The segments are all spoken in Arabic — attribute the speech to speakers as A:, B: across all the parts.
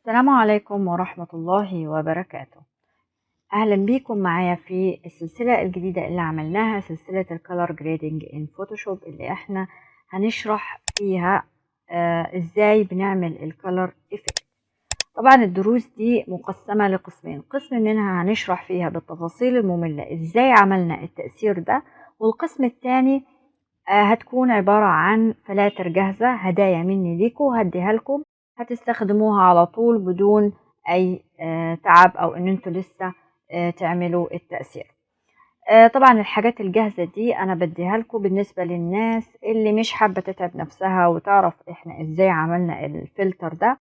A: السلام عليكم ورحمة الله وبركاته. أهلا بيكم معايا في السلسلة الجديدة اللي عملناها، سلسلة الكالر جريدنج ان فوتوشوب، اللي احنا هنشرح فيها ازاي بنعمل الكالر افكت. طبعا الدروس دي مقسمة لقسمين، قسم منها هنشرح فيها بالتفاصيل المملة ازاي عملنا التأثير ده، والقسم الثاني هتكون عبارة عن فلاتر جاهزة هدايا مني ليكم، هديها لكم هتستخدموها على طول بدون أي تعب أو إن انتوا لسه تعملوا التأثير. طبعا الحاجات الجاهزة دي أنا بديها لكم بالنسبة للناس اللي مش حابة تتعب نفسها وتعرف إحنا إزاي عملنا الفلتر ده،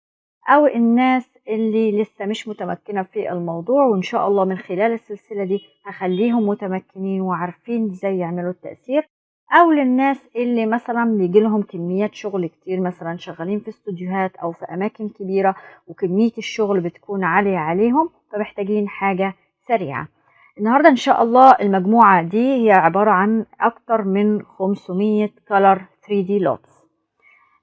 A: أو الناس اللي لسه مش متمكنة في الموضوع، وإن شاء الله من خلال السلسلة دي هخليهم متمكنين وعارفين إزاي يعملوا التأثير، أو للناس اللي مثلا بيجي لهم كميات شغل كتير، مثلا شغالين في استوديوهات أو في أماكن كبيرة وكمية الشغل بتكون عالية عليهم فمحتاجين حاجة سريعة. النهاردة إن شاء الله المجموعة دي هي عبارة عن أكتر من 500 color 3D lots.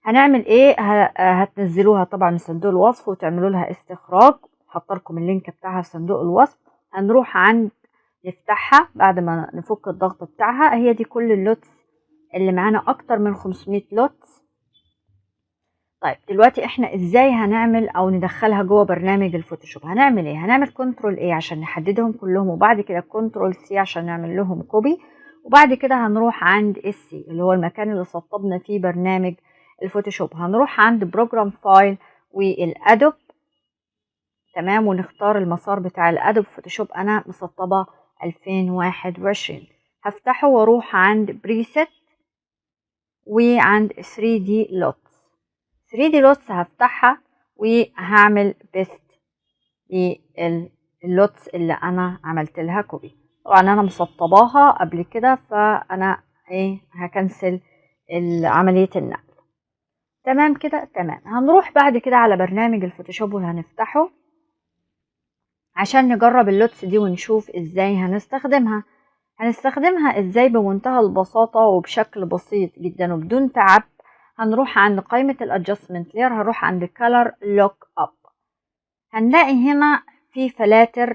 A: هنعمل ايه؟ هتنزلوها طبعا من صندوق الوصف وتعملوا لها استخراج، هحط لكم اللينك بتاعها في صندوق الوصف. هنروح عند نفتحها بعد ما نفك الضغط بتاعها، هي دي كل اللوتس اللي معانا، اكتر من 500 لوتس. طيب دلوقتي احنا ازاي هنعمل او ندخلها جوه برنامج الفوتوشوب؟ هنعمل ايه؟ هنعمل كنترول ايه عشان نحددهم كلهم، وبعد كده كنترول سي عشان نعمل لهم كوبي، وبعد كده هنروح عند السي اللي هو المكان اللي سطبنا فيه برنامج الفوتوشوب. هنروح عند بروجرام فايل والادوب، تمام، ونختار المسار بتاع الادوب فوتوشوب. انا مسطبه 2021. هفتحه واروح عند بريسيت وعند 3D لوت. 3D لوتس هفتحها وهعمل بيست لللوتس اللي انا عملت لها كوبي. طبعا انا مسطباها قبل كده فانا هكنسل عملية النقل. تمام كده، تمام. هنروح بعد كده على برنامج الفوتوشوب وهنفتحه عشان نجرب اللوتس دي ونشوف ازاي هنستخدمها. هنستخدمها ازاي؟ بمنتهى البساطة وبشكل بسيط جدا وبدون تعب. هنروح عند قائمة الادجستمنت لير، هنروح عند color لوك اب. هنلاقي هنا في فلاتر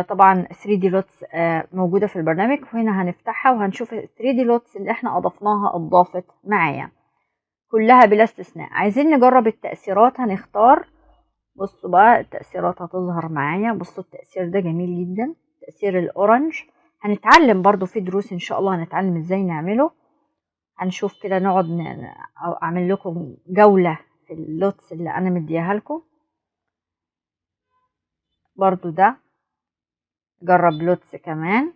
A: طبعا 3D لوتس موجودة في البرنامج، وهنا هنفتحها وهنشوف ال 3D لوتس اللي احنا اضفناها اضافت معايا كلها بلا استثناء. عايزين نجرب التأثيرات، هنختار. بصوا بقى التأثيرات هتظهر معايا. بصوا التأثير ده جميل جدا، تأثير الأورنج. هنتعلم برضو في دروس إن شاء الله هنتعلم إزاي نعمله. هنشوف كده، نقعد أو أعمل لكم جولة في اللوتس اللي أنا مديها لكم. برضو ده جرب لوتس كمان،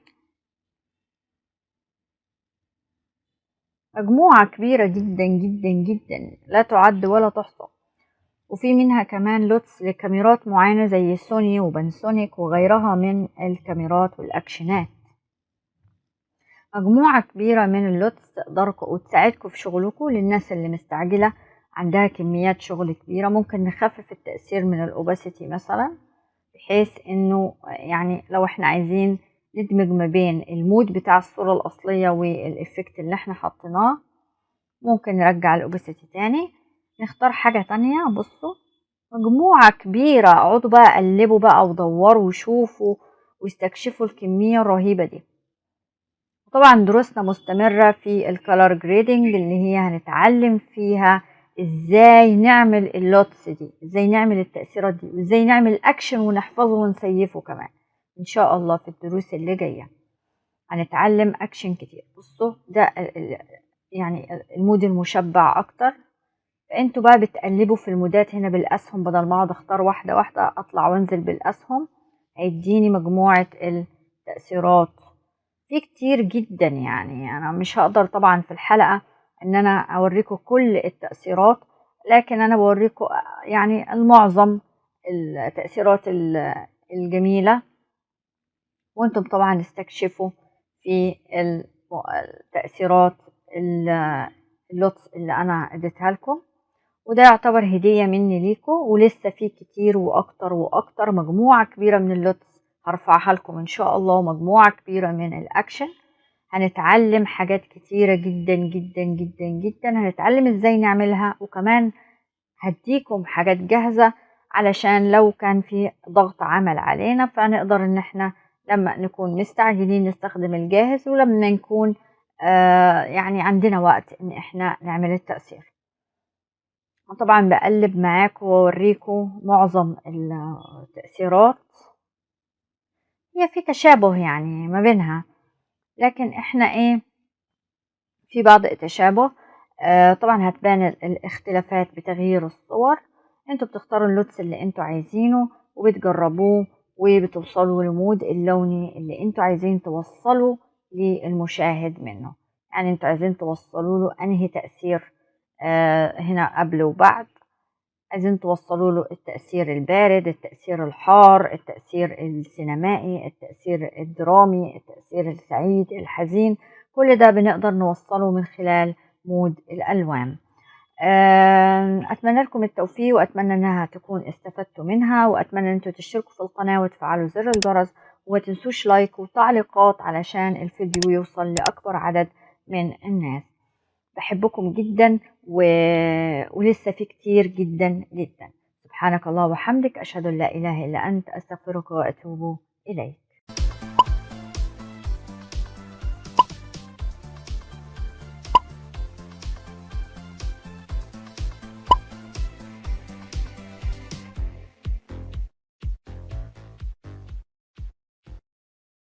A: مجموعة كبيرة جدا جدا جدا لا تعد ولا تحصى، وفي منها كمان لوتس لكاميرات معينة زي سوني وبانسونيك وغيرها من الكاميرات والأكشنات. مجموعة كبيرة من اللوتس تقدركم وتساعدكم في شغلكم. للناس اللي مستعجلة عندها كميات شغل كبيرة، ممكن نخفف التأثير من الأوباسيتي مثلا، بحيث انه يعني لو احنا عايزين ندمج ما بين المود بتاع الصورة الأصلية والإفكت اللي احنا حطيناه، ممكن نرجع الأوباسيتي تاني، نختار حاجة تانية. بصوا مجموعة كبيرة، اقعدوا بقى قلبوا بقى ودوروا وشوفوا واستكشفوا الكمية الرهيبة دي. طبعا دروسنا مستمرة في الكالر جريدنج اللي هي هنتعلم فيها ازاي نعمل اللوتس دي، ازاي نعمل التأثيرات دي، وازاي نعمل اكشن ونحفظه ونسيفه كمان. ان شاء الله في الدروس اللي جاية هنتعلم اكشن كتير. بصوا ده يعني المود المشبع اكتر، فانتوا بقى بتقلبوا في المودات هنا بالاسهم، بدل ما اقعد اختار واحدة واحدة اطلع وانزل بالاسهم، هيديني مجموعة التأثيرات في كتير جدا. يعني انا مش هقدر طبعا في الحلقة ان انا اوريكم كل التأثيرات، لكن انا بوريكم يعني المعظم التأثيرات الجميلة، وانتم طبعا استكشفوا في التأثيرات اللوتس اللي انا اديتها لكم. وده يعتبر هدية مني ليكم، ولسه في كتير واكتر واكتر. مجموعة كبيرة من اللوتس هرفعها لكم ان شاء الله، ومجموعة كبيرة من الاكشن. هنتعلم حاجات كتيرة جدا جدا جدا جدا، هنتعلم ازاي نعملها، وكمان هديكم حاجات جاهزة علشان لو كان في ضغط عمل علينا فنقدر ان احنا لما نكون مستعجلين نستخدم الجاهز، ولما نكون يعني عندنا وقت ان احنا نعمل التأثير. طبعا بقلب معاكم واوريكم معظم التأثيرات، هي في تشابه يعني ما بينها، لكن احنا ايه، في بعض التشابه. طبعا هتبان الاختلافات بتغيير الصور. انتوا بتختاروا اللوتس اللي انتوا عايزينه وبتجربوه وبتوصلوا للمود اللوني اللي انتوا عايزين توصلوا للمشاهد منه. يعني انتوا عايزين توصلوا له انهي تأثير هنا قبل وبعد، عايزين توصلوا له التأثير البارد، التأثير الحار، التأثير السينمائي، التأثير الدرامي، التأثير السعيد، الحزين. كل ده بنقدر نوصله من خلال مود الألوان. أتمنى لكم التوفيق، وأتمنى أنها تكون استفدتوا منها، وأتمنى أن انتوا تشتركوا في القناة وتفعلوا زر الجرس، وما تنسوش لايك وتعليقات علشان الفيديو يوصل لأكبر عدد من الناس. بحبكم جدا ولسه في كتير جدا جدا. سبحانك الله وحمدك، أشهد أن لا إله إلا أنت، أستغفرك وأتوب إليك.